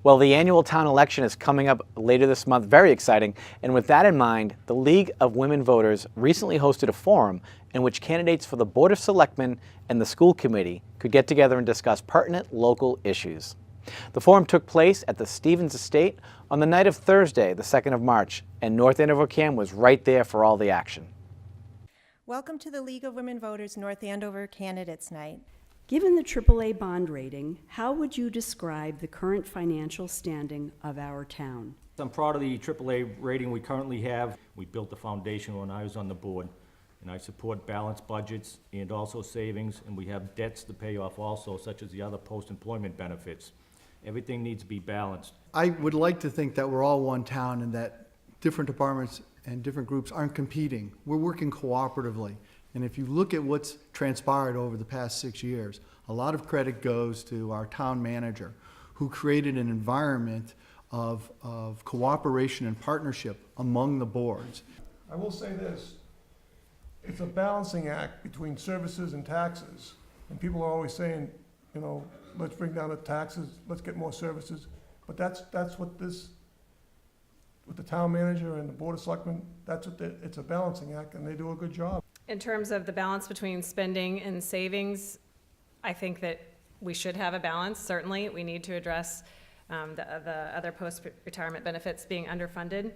Well, the annual town election is coming up later this month, very exciting. And with that in mind, the League of Women Voters recently hosted a forum in which candidates for the Board of Selectmen and the school committee could get together and discuss pertinent local issues. The forum took place at the Stevens Estate on the night of Thursday, the 2nd of March, and North Andover CAM was right there for all the action. Welcome to the League of Women Voters North Andover Candidates Night. Given the AAA bond rating, how would you describe the current financial standing of our town? I'm proud of the AAA rating we currently have. We built the foundation when I was on the board, and I support balanced budgets and also savings, and we have debts to pay off also, such as the other post-employment benefits. Everything needs to be balanced. I would like to think that we're all one town and that different departments and different groups aren't competing. We're working cooperatively. And if you look at what's transpired over the past 6 years, a lot of credit goes to our town manager, who created an environment of cooperation and partnership among the boards. I will say this, it's a balancing act between services and taxes. And people are always saying, you know, let's bring down the taxes, let's get more services. But that's what this, with the town manager and the Board of Selectmen, it's a balancing act, and they do a good job. In terms of the balance between spending and savings, I think that we should have a balance, certainly. We need to address the other post-retirement benefits being underfunded.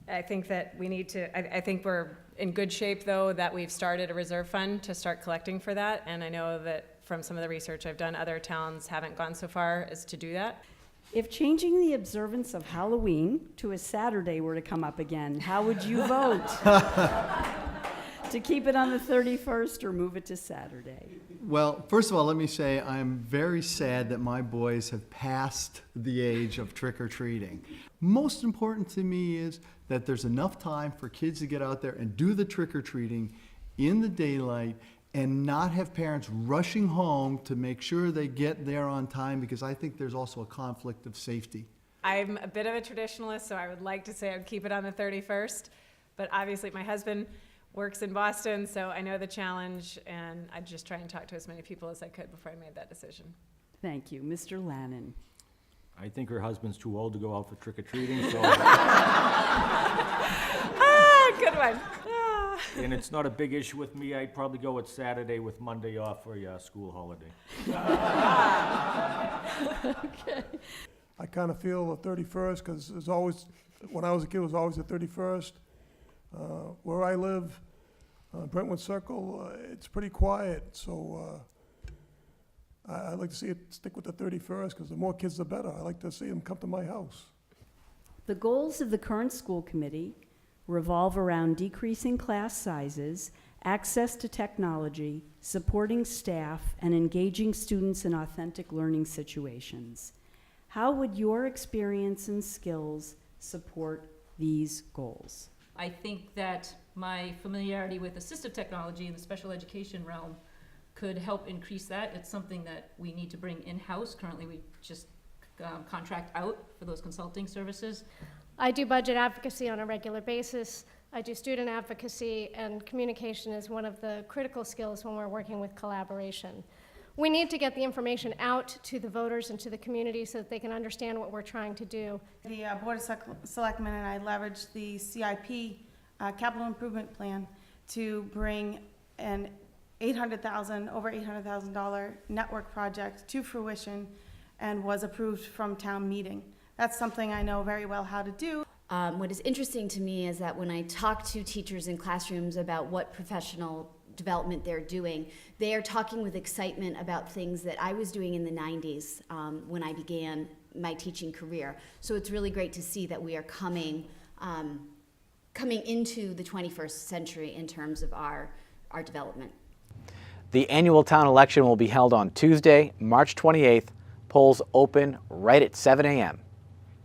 I think that we need to, I think we're in good shape, though, that we've started a reserve fund to start collecting for that. And I know that from some of the research I've done, other towns haven't gone so far as to do that. If changing the observance of Halloween to a Saturday were to come up again, how would you vote? To keep it on the 31st or move it to Saturday? Well, first of all, let me say I'm very sad that my boys have passed the age of trick-or-treating. Most important to me is that there's enough time for kids to get out there and do the trick-or-treating in the daylight and not have parents rushing home to make sure they get there on time, because I think there's also a conflict of safety. I'm a bit of a traditionalist, so I would like to say I'd keep it on the 31st, but obviously my husband works in Boston, so I know the challenge, and I'd just try and talk to as many people as I could before I made that decision. Thank you. Mr. Lannon. I think her husband's too old to go out for trick-or-treating, so, Good one. and it's not a big issue with me. I'd probably go with Saturday with Monday off for a school holiday. Okay. I kind of feel the 31st, because there's always, when I was a kid, it was always the 31st. Where I live, Brentwood Circle, it's pretty quiet, so I like to see it stick with the 31st, because the more kids, the better. I like to see them come to my house. The goals of the current school committee revolve around decreasing class sizes, access to technology, supporting staff, and engaging students in authentic learning situations. How would your experience and skills support these goals? I think that my familiarity with assistive technology in the special education realm could help increase that. It's something that we need to bring in-house. Currently, we just contract out for those consulting services. I do budget advocacy on a regular basis. I do student advocacy, and communication is one of the critical skills when we're working with collaboration. We need to get the information out to the voters and to the community so that they can understand what we're trying to do. The Board of Selectmen and I leveraged the CIP capital improvement plan to bring an over $800,000 network project to fruition, and was approved from town meeting. That's something I know very well how to do. What is interesting to me is that when I talk to teachers in classrooms about what professional development they're doing, they are talking with excitement about things that I was doing in the 90s when I began my teaching career. So it's really great to see that we are coming into the 21st century in terms of our development. The annual town election will be held on Tuesday, March 28th. Polls open right at 7 a.m.